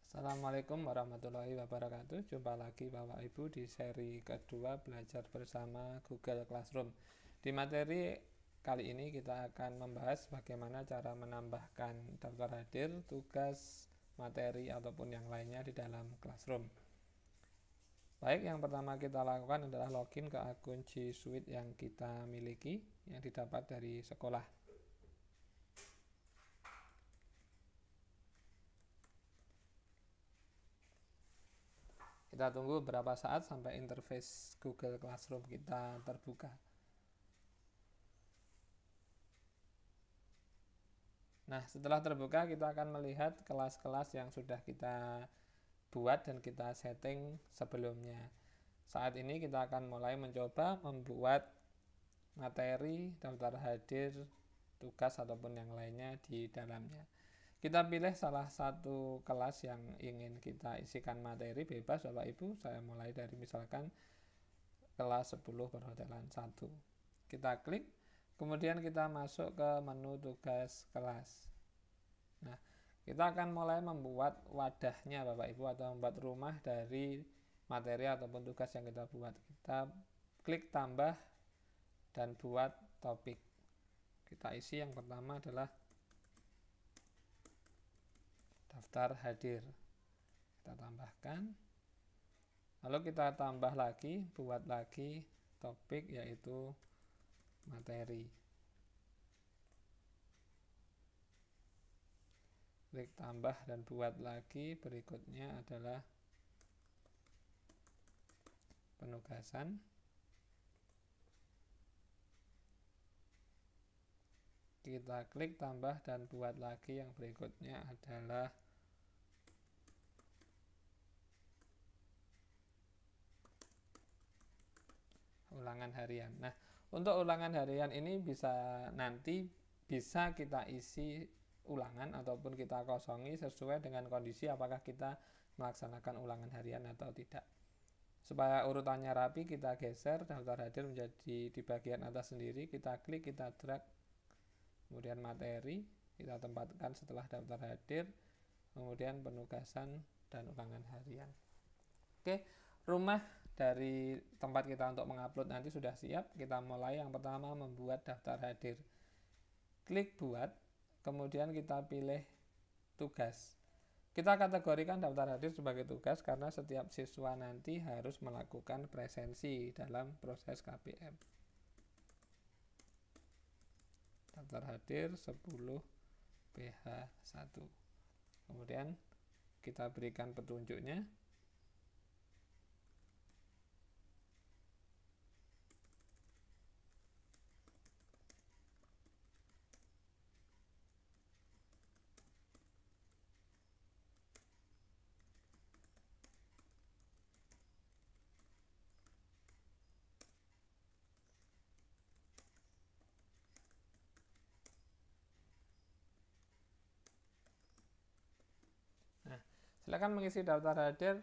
Assalamualaikum warahmatullahi wabarakatuh. Jumpa lagi Bapak Ibu di seri kedua belajar bersama Google Classroom. Di materi kali ini kita akan membahas bagaimana cara menambahkan daftar hadir, tugas, materi ataupun yang lainnya di dalam Classroom. Baik, yang pertama kita lakukan adalah login ke akun G Suite yang kita miliki yang didapat dari sekolah. Kita tunggu beberapa saat sampai interface Google Classroom kita terbuka. Nah, setelah terbuka kita akan melihat kelas-kelas yang sudah kita buat dan kita setting sebelumnya. Saat ini kita akan mulai mencoba membuat materi, daftar hadir, tugas ataupun yang lainnya di dalamnya. Kita pilih salah satu kelas yang ingin kita isikan materi, bebas Bapak Ibu. Saya mulai dari misalkan kelas 10 perhotelan 1. Kita klik, kemudian kita masuk ke menu tugas kelas. Nah, kita akan mulai membuat wadahnya Bapak Ibu atau membuat rumah dari materi ataupun tugas yang kita buat. Kita klik tambah dan buat topik. Kita isi yang pertama adalah daftar hadir. Kita tambahkan. Lalu kita tambah lagi, buat lagi topik yaitu materi. Klik tambah dan buat lagi. Berikutnya adalah penugasan. Kita klik tambah dan buat lagi. Yang berikutnya adalah ulangan harian. Nah, untuk ulangan harian ini nanti bisa kita isi ulangan ataupun kita kosongi sesuai dengan kondisi apakah kita melaksanakan ulangan harian atau tidak. Supaya urutannya rapi, kita geser daftar hadir menjadi di bagian atas sendiri. Kita klik, kita drag, kemudian materi kita tempatkan setelah daftar hadir, kemudian penugasan dan ulangan harian. Oke, rumah dari tempat kita untuk mengupload nanti sudah siap. Kita mulai. Yang pertama membuat daftar hadir. Klik buat, kemudian kita pilih tugas. Kita kategorikan daftar hadir sebagai tugas karena setiap siswa nanti harus melakukan presensi dalam proses KBM. Daftar hadir 10 PH1. Kemudian kita berikan petunjuknya. Silakan mengisi daftar hadir.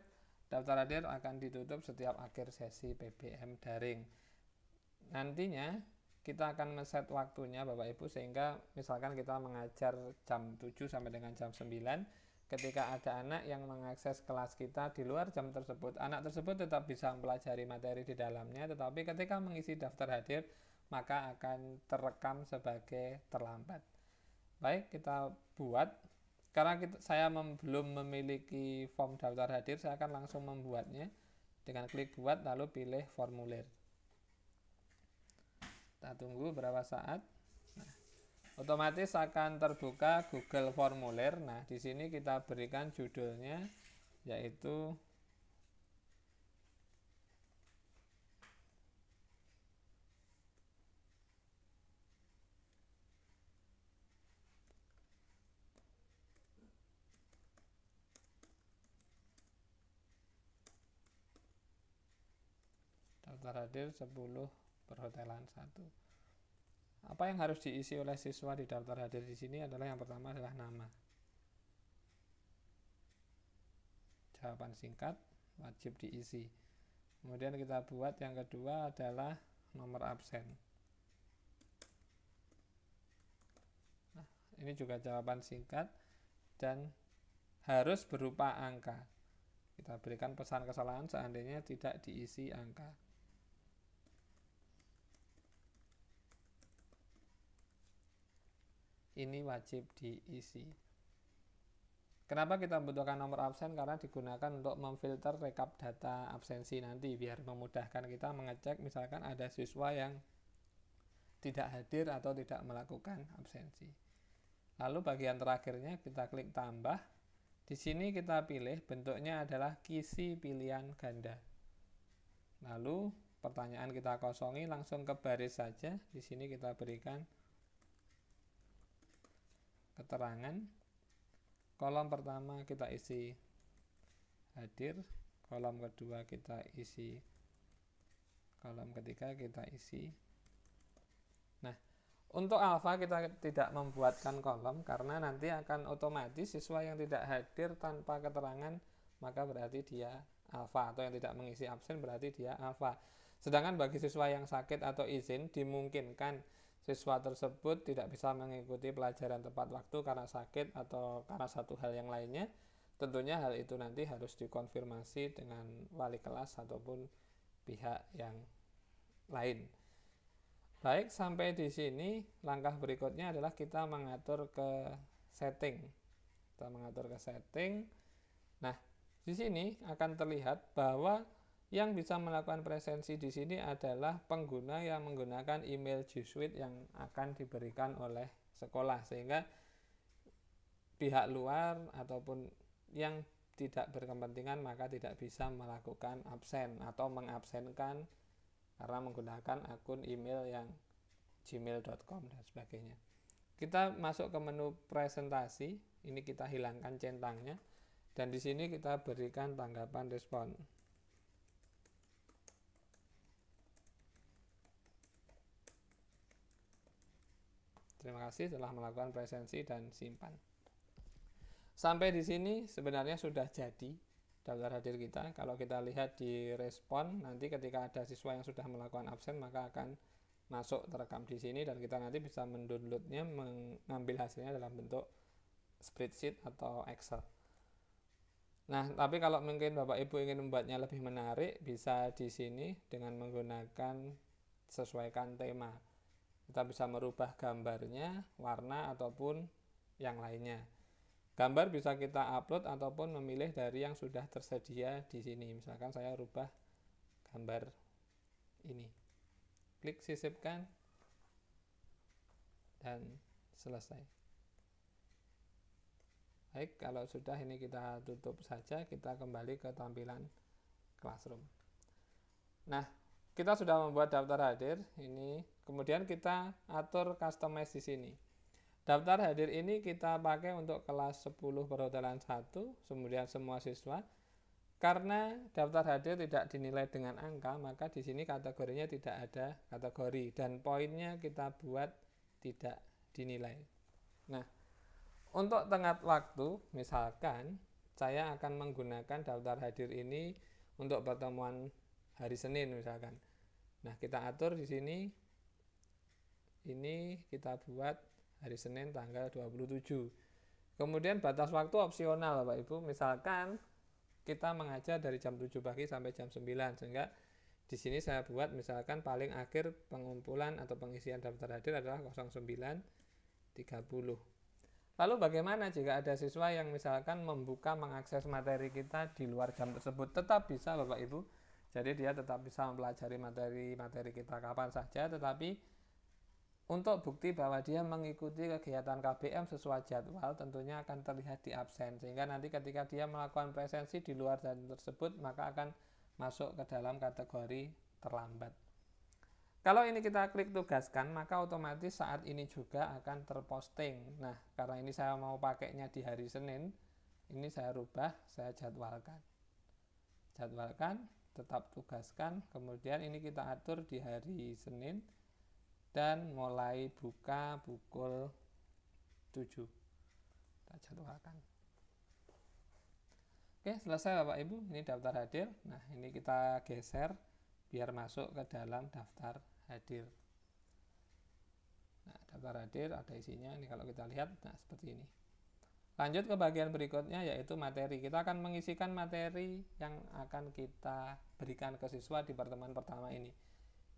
Daftar hadir akan ditutup setiap akhir sesi PBM daring. Nantinya kita akan men-set waktunya Bapak Ibu sehingga misalkan kita mengajar jam 7 sampai dengan jam 9. Ketika ada anak yang mengakses kelas kita di luar jam tersebut, anak tersebut tetap bisa mempelajari materi di dalamnya, tetapi ketika mengisi daftar hadir maka akan terekam sebagai terlambat. Baik, kita buat. Karena saya belum memiliki form daftar hadir, saya akan langsung membuatnya dengan klik buat lalu pilih formulir. Kita tunggu beberapa saat. Nah, otomatis akan terbuka Google Formulir. Nah, di sini kita berikan judulnya yaitu daftar hadir 10 perhotelan 1. Apa yang harus diisi oleh siswa di daftar hadir di sini adalah yang pertama adalah nama. Jawaban singkat wajib diisi. Kemudian kita buat yang kedua adalah nomor absen. Nah, ini juga jawaban singkat dan harus berupa angka. Kita berikan pesan kesalahan seandainya tidak diisi angka. Ini wajib diisi. Kenapa kita membutuhkan nomor absen? Karena digunakan untuk memfilter rekap data absensi nanti, biar memudahkan kita mengecek misalkan ada siswa yang tidak hadir atau tidak melakukan absensi. Lalu bagian terakhirnya kita klik tambah. Di sini kita pilih bentuknya adalah kisi pilihan ganda. Lalu pertanyaan kita kosongi langsung ke baris saja. Di sini kita berikan keterangan. Kolom pertama kita isi hadir, kolom kedua kita isi, kolom ketiga kita isi. Nah, untuk alfa kita tidak membuatkan kolom karena nanti akan otomatis siswa yang tidak hadir tanpa keterangan maka berarti dia alfa, atau yang tidak mengisi absen berarti dia alfa. Sedangkan bagi siswa yang sakit atau izin dimungkinkan siswa tersebut tidak bisa mengikuti pelajaran tepat waktu karena sakit atau karena satu hal yang lainnya. Tentunya hal itu nanti harus dikonfirmasi dengan wali kelas ataupun pihak yang lain. Baik, sampai di sini langkah berikutnya adalah kita mengatur ke setting. Kita mengatur ke setting. Nah, di sini akan terlihat bahwa yang bisa melakukan presensi di sini adalah pengguna yang menggunakan email G Suite yang akan diberikan oleh sekolah, sehingga pihak luar ataupun yang tidak berkepentingan maka tidak bisa melakukan absen atau mengabsenkan karena menggunakan akun email yang gmail.com dan sebagainya. Kita masuk ke menu presentasi, ini kita hilangkan centangnya dan di sini kita berikan tanggapan respon. Terima kasih telah melakukan presensi dan simpan. Sampai di sini sebenarnya sudah jadi daftar hadir kita. Kalau kita lihat di respon, nanti ketika ada siswa yang sudah melakukan absen maka akan masuk terekam di sini dan kita nanti bisa mendownloadnya, mengambil hasilnya dalam bentuk spreadsheet atau Excel. Nah, tapi kalau mungkin Bapak Ibu ingin membuatnya lebih menarik, bisa di sini dengan menggunakan sesuaikan tema. Kita bisa merubah gambarnya, warna, ataupun yang lainnya. Gambar bisa kita upload ataupun memilih dari yang sudah tersedia di sini. Misalkan saya rubah gambar ini. Klik sisipkan dan selesai. Baik, kalau sudah ini kita tutup saja, kita kembali ke tampilan Classroom. Nah, kita sudah membuat daftar hadir ini, kemudian kita atur customize di sini. Daftar hadir ini kita pakai untuk kelas 10 perhotelan 1, kemudian semua siswa. Karena daftar hadir tidak dinilai dengan angka, maka di sini kategorinya tidak ada kategori dan poinnya kita buat tidak dinilai. Nah, untuk tenggat waktu, misalkan saya akan menggunakan daftar hadir ini untuk pertemuan hari Senin misalkan. Nah, kita atur di sini. Ini kita buat hari Senin tanggal 27. Kemudian batas waktu opsional Bapak Ibu. Misalkan kita mengajar dari jam 7 pagi sampai jam 9, sehingga di sini saya buat misalkan paling akhir pengumpulan atau pengisian daftar hadir adalah 09.30. Lalu bagaimana jika ada siswa yang misalkan membuka mengakses materi kita di luar jam tersebut? Tetap bisa Bapak Ibu. Jadi dia tetap bisa mempelajari materi kita kapan saja, tetapi untuk bukti bahwa dia mengikuti kegiatan KBM sesuai jadwal tentunya akan terlihat di absen, sehingga nanti ketika dia melakukan presensi di luar jam tersebut maka akan masuk ke dalam kategori terlambat. Kalau ini kita klik tugaskan, maka otomatis saat ini juga akan terposting. Nah, karena ini saya mau pakainya di hari Senin, ini saya rubah, saya jadwalkan. Jadwalkan, tetap tugaskan, kemudian ini kita atur di hari Senin, dan mulai buka pukul 7. Kita jadwalkan. Oke, selesai Bapak Ibu, ini daftar hadir. Nah, ini kita geser biar masuk ke dalam daftar hadir. Nah, daftar hadir ada isinya. Ini kalau kita lihat, nah seperti ini. Lanjut ke bagian berikutnya yaitu materi. Kita akan mengisikan materi yang akan kita berikan ke siswa di pertemuan pertama ini.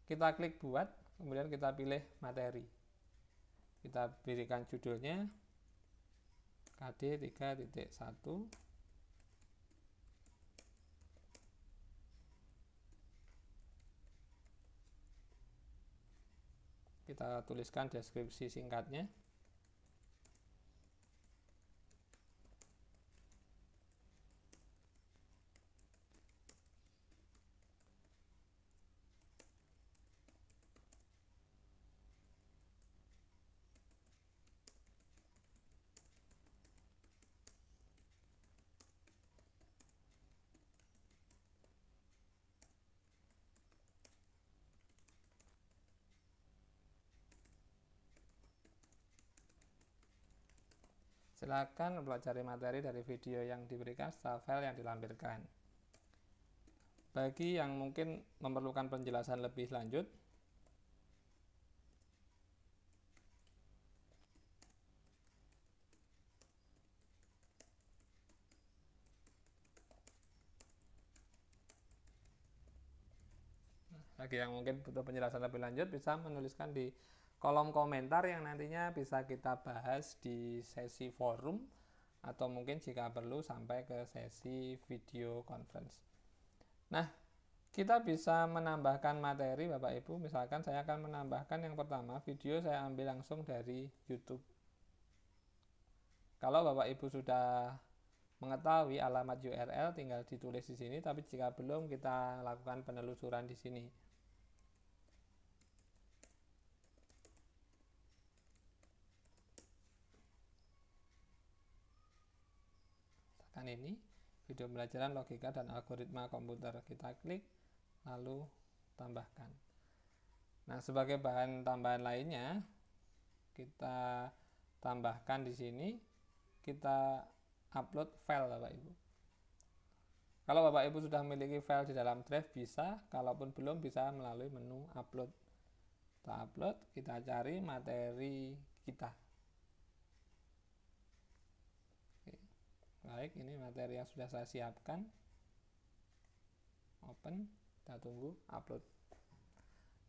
Kita klik buat, kemudian kita pilih materi. Kita berikan judulnya KD 3.1. Kita tuliskan deskripsi singkatnya. Silakan pelajari materi dari video yang diberikan serta file yang dilampirkan. Bagi yang mungkin memerlukan penjelasan lebih lanjut, butuh penjelasan lebih lanjut bisa menuliskan di kolom komentar yang nantinya bisa kita bahas di sesi forum atau mungkin jika perlu sampai ke sesi video conference. Nah, kita bisa menambahkan materi Bapak Ibu. Misalkan saya akan menambahkan yang pertama, video saya ambil langsung dari YouTube. Kalau Bapak Ibu sudah mengetahui alamat URL tinggal ditulis di sini, tapi jika belum kita lakukan penelusuran di sini. Misalkan ini video pembelajaran logika dan algoritma komputer, kita klik lalu tambahkan. Nah, sebagai bahan tambahan lainnya kita tambahkan di sini, kita upload file Bapak Ibu. Kalau Bapak Ibu sudah memiliki file di dalam drive bisa, kalaupun belum bisa melalui menu upload. Kita upload, kita cari materi kita. Oke. Baik, ini materi yang sudah saya siapkan. Open, kita tunggu upload.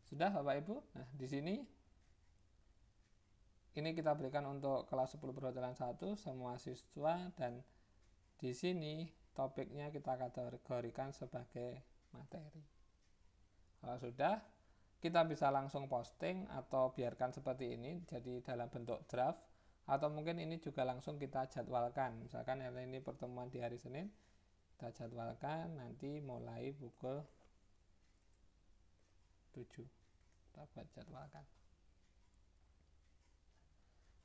Sudah Bapak Ibu. Nah, di sini ini kita berikan untuk kelas 10 perhotelan 1 semua siswa, dan di sini topiknya kita kategorikan sebagai materi. Kalau sudah, kita bisa langsung posting atau biarkan seperti ini jadi dalam bentuk draft, atau mungkin ini juga langsung kita jadwalkan. Misalkan ini pertemuan di hari Senin, kita jadwalkan nanti mulai pukul 7. Kita buat jadwalkan.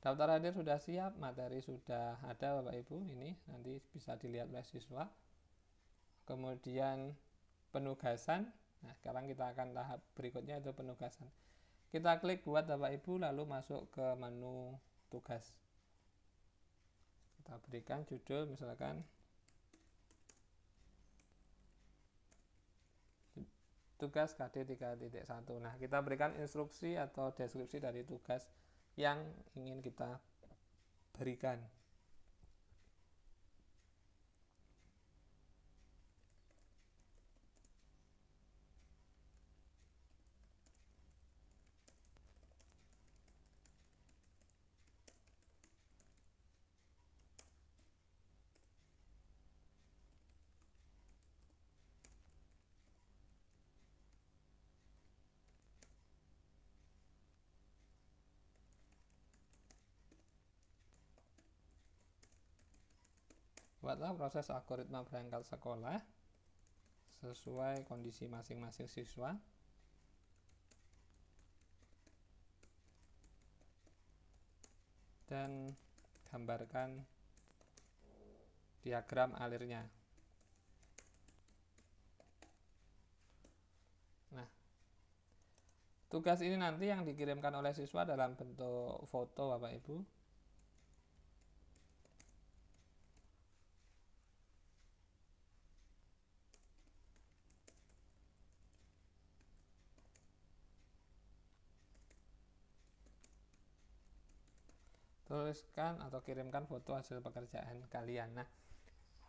Daftar hadir sudah siap, materi sudah ada Bapak Ibu, ini nanti bisa dilihat oleh siswa. Kemudian penugasan. Nah, sekarang kita akan tahap berikutnya, itu penugasan. Kita klik buat Bapak Ibu lalu masuk ke menu tugas. Kita berikan judul misalkan tugas KD 3.1. Nah, kita berikan instruksi atau deskripsi dari tugas yang ingin kita berikan. Buatlah proses algoritma berangkat sekolah sesuai kondisi masing-masing siswa. Dan gambarkan diagram alirnya. Nah, tugas ini nanti yang dikirimkan oleh siswa dalam bentuk foto Bapak Ibu. tuliskan atau kirimkan foto hasil pekerjaan kalian. Nah,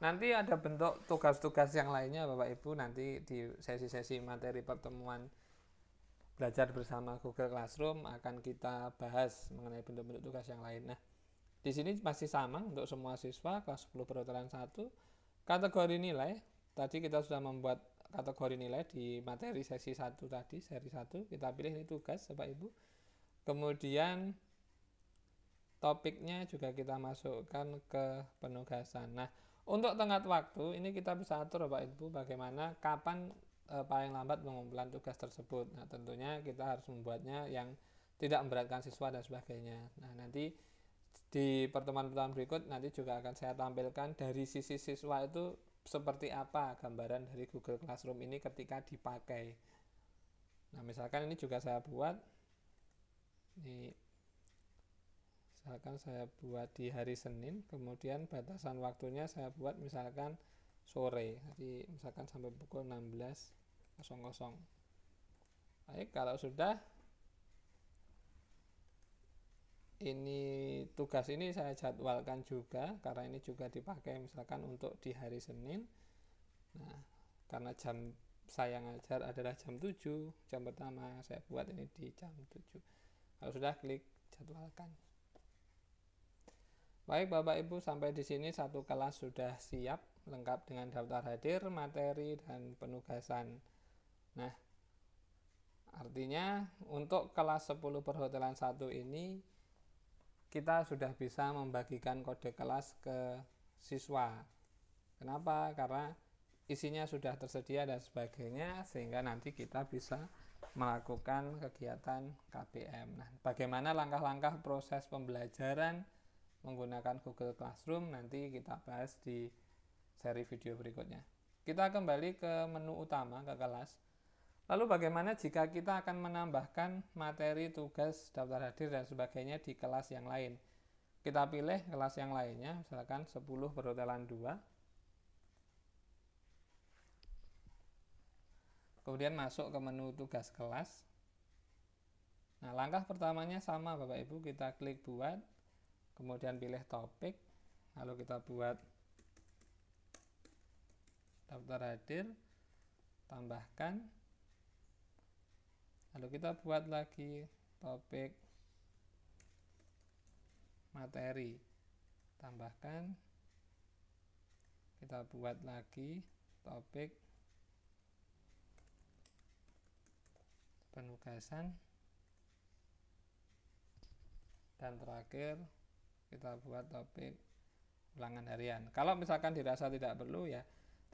nanti ada bentuk tugas-tugas yang lainnya Bapak Ibu nanti di sesi-sesi materi pertemuan belajar bersama Google Classroom akan kita bahas mengenai bentuk-bentuk tugas yang lain. Nah, di sini masih sama untuk semua siswa kelas 10 perhotelan 1. Kategori nilai, tadi kita sudah membuat kategori nilai di materi sesi 1 tadi, seri 1. Kita pilih ini tugas Bapak Ibu. Kemudian topiknya juga kita masukkan ke penugasan. Nah, untuk tenggat waktu ini kita bisa atur Bapak Ibu bagaimana kapan paling lambat pengumpulan tugas tersebut. Nah, tentunya kita harus membuatnya yang tidak memberatkan siswa dan sebagainya. Nah, nanti di pertemuan-pertemuan berikut nanti juga akan saya tampilkan dari sisi siswa itu seperti apa gambaran dari Google Classroom ini ketika dipakai. Nah, misalkan ini juga saya buat ini. Misalkan saya buat di hari Senin, kemudian batasan waktunya saya buat misalkan sore, jadi misalkan sampai pukul 16.00. Baik, kalau sudah ini tugas ini saya jadwalkan juga karena ini juga dipakai misalkan untuk di hari Senin. Nah, karena jam saya ngajar adalah jam 7, jam pertama saya buat ini di jam 7. Kalau sudah klik jadwalkan. Baik Bapak Ibu, sampai di sini satu kelas sudah siap lengkap dengan daftar hadir, materi, dan penugasan. Nah, artinya untuk kelas 10 perhotelan 1 ini kita sudah bisa membagikan kode kelas ke siswa. Kenapa? Karena isinya sudah tersedia dan sebagainya sehingga nanti kita bisa melakukan kegiatan KBM. Nah, bagaimana langkah-langkah proses pembelajaran menggunakan Google Classroom nanti kita bahas di seri video berikutnya. Kita kembali ke menu utama ke kelas. Lalu bagaimana jika kita akan menambahkan materi, tugas, daftar hadir dan sebagainya di kelas yang lain? Kita pilih kelas yang lainnya, misalkan 10 perhotelan 2. Kemudian masuk ke menu tugas kelas. Nah, langkah pertamanya sama Bapak Ibu, kita klik buat, kemudian pilih topik, lalu kita buat daftar hadir, tambahkan, lalu kita buat lagi topik materi, tambahkan, kita buat lagi topik penugasan, dan terakhir kita buat topik ulangan harian. Kalau misalkan dirasa tidak perlu ya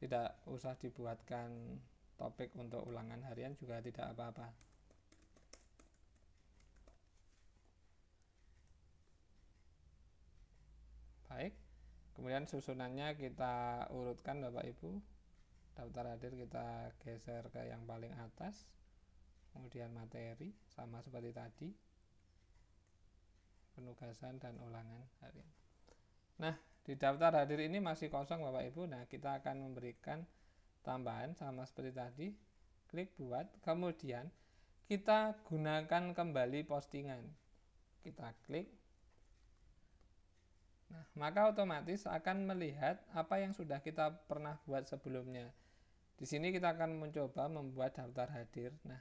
tidak usah dibuatkan topik untuk ulangan harian juga tidak apa-apa. Baik, kemudian susunannya kita urutkan Bapak Ibu. Daftar hadir kita geser ke yang paling atas, kemudian materi sama seperti tadi, penugasan dan ulangan harian. Nah, di daftar hadir ini masih kosong Bapak Ibu. Nah, kita akan memberikan tambahan sama seperti tadi. Klik buat, kemudian kita gunakan kembali postingan. Kita klik. Nah, maka otomatis akan melihat apa yang sudah kita pernah buat sebelumnya. Di sini kita akan mencoba membuat daftar hadir. Nah,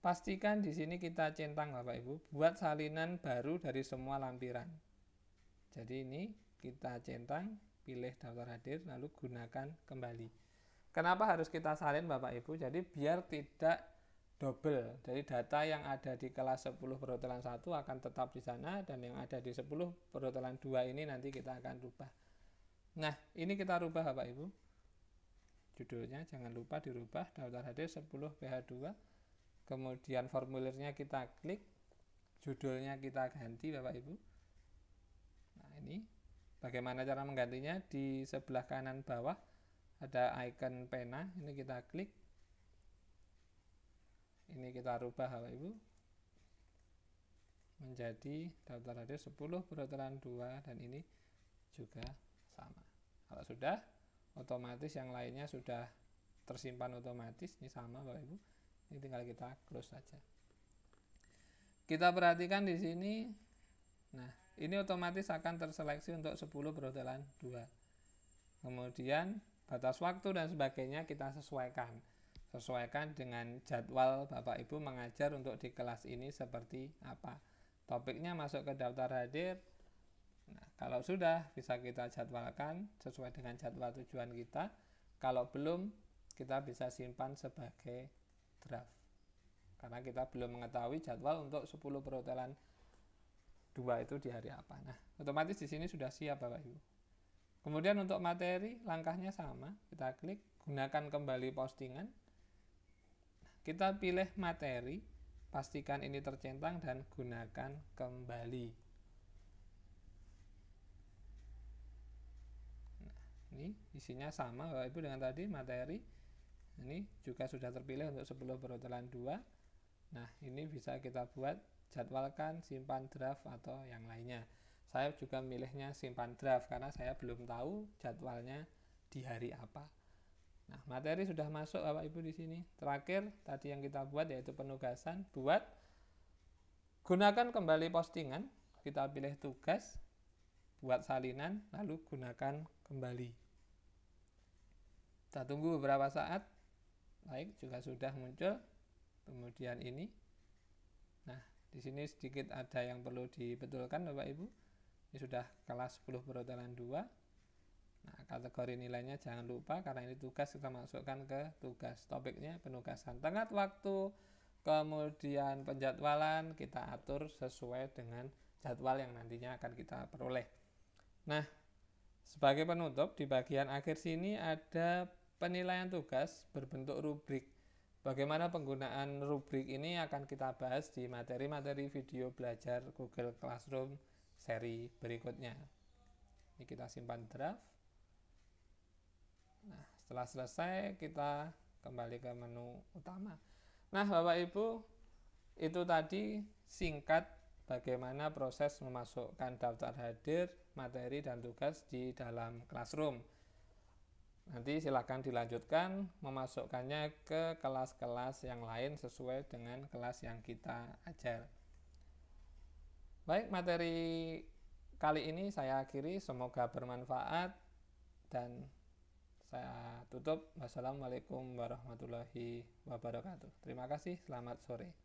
pastikan di sini kita centang Bapak Ibu, buat salinan baru dari semua lampiran. Jadi ini kita centang, pilih daftar hadir, lalu gunakan kembali. Kenapa harus kita salin Bapak Ibu? Jadi biar tidak double. Jadi data yang ada di kelas 10 perhotelan 1 akan tetap di sana, dan yang ada di 10 perhotelan 2 ini nanti kita akan rubah. Nah, ini kita rubah Bapak Ibu. Judulnya jangan lupa dirubah, daftar hadir 10 PH2. Kemudian formulirnya kita klik, judulnya kita ganti Bapak Ibu. Nah, ini bagaimana cara menggantinya? Di sebelah kanan bawah ada icon pena, ini kita klik. Ini kita rubah Bapak Ibu menjadi daftar hadir 10 perhotelan 2, dan ini juga sama. Kalau sudah, otomatis yang lainnya sudah tersimpan otomatis. Ini sama Bapak Ibu. Ini tinggal kita close saja. Kita perhatikan di sini. Nah, ini otomatis akan terseleksi untuk 10 berurutan 2. Kemudian batas waktu dan sebagainya kita sesuaikan dengan jadwal Bapak Ibu mengajar untuk di kelas ini seperti apa. Topiknya masuk ke daftar hadir. Nah, kalau sudah bisa kita jadwalkan sesuai dengan jadwal tujuan kita. Kalau belum, kita bisa simpan sebagai draft. Karena kita belum mengetahui jadwal untuk 10 berurutan 2 itu di hari apa. Nah, otomatis di sini sudah siap Bapak Ibu. Kemudian untuk materi, langkahnya sama. Kita klik, gunakan kembali postingan. Kita pilih materi, pastikan ini tercentang dan gunakan kembali. Nah, ini isinya sama Bapak Ibu dengan tadi, materi. Ini juga sudah terpilih untuk 10 berurutan 2. Nah, ini bisa kita buat, jadwalkan, simpan draft atau yang lainnya. Saya juga milihnya simpan draft karena saya belum tahu jadwalnya di hari apa. Nah, materi sudah masuk Bapak Ibu di sini. Terakhir tadi yang kita buat yaitu penugasan. Gunakan kembali postingan. Kita pilih tugas, buat salinan, lalu gunakan kembali. Kita tunggu beberapa saat. Baik, juga sudah muncul. Kemudian ini. Nah, di sini sedikit ada yang perlu dibetulkan Bapak Ibu. Ini sudah kelas 10 berurutan 2. Nah, kategori nilainya jangan lupa karena ini tugas, kita masukkan ke tugas. Topiknya penugasan. Tenggat waktu, kemudian penjadwalan kita atur sesuai dengan jadwal yang nantinya akan kita peroleh. Nah, sebagai penutup di bagian akhir sini ada penilaian tugas berbentuk rubrik. Bagaimana penggunaan rubrik ini akan kita bahas di materi-materi video belajar Google Classroom seri berikutnya. Ini kita simpan draft. Nah, setelah selesai kita kembali ke menu utama. Nah, Bapak Ibu, itu tadi singkat bagaimana proses memasukkan daftar hadir, materi, dan tugas di dalam Classroom. Nanti silakan dilanjutkan memasukkannya ke kelas-kelas yang lain sesuai dengan kelas yang kita ajar. Baik, materi kali ini saya akhiri, semoga bermanfaat dan saya tutup. Wassalamualaikum warahmatullahi wabarakatuh. Terima kasih, selamat sore.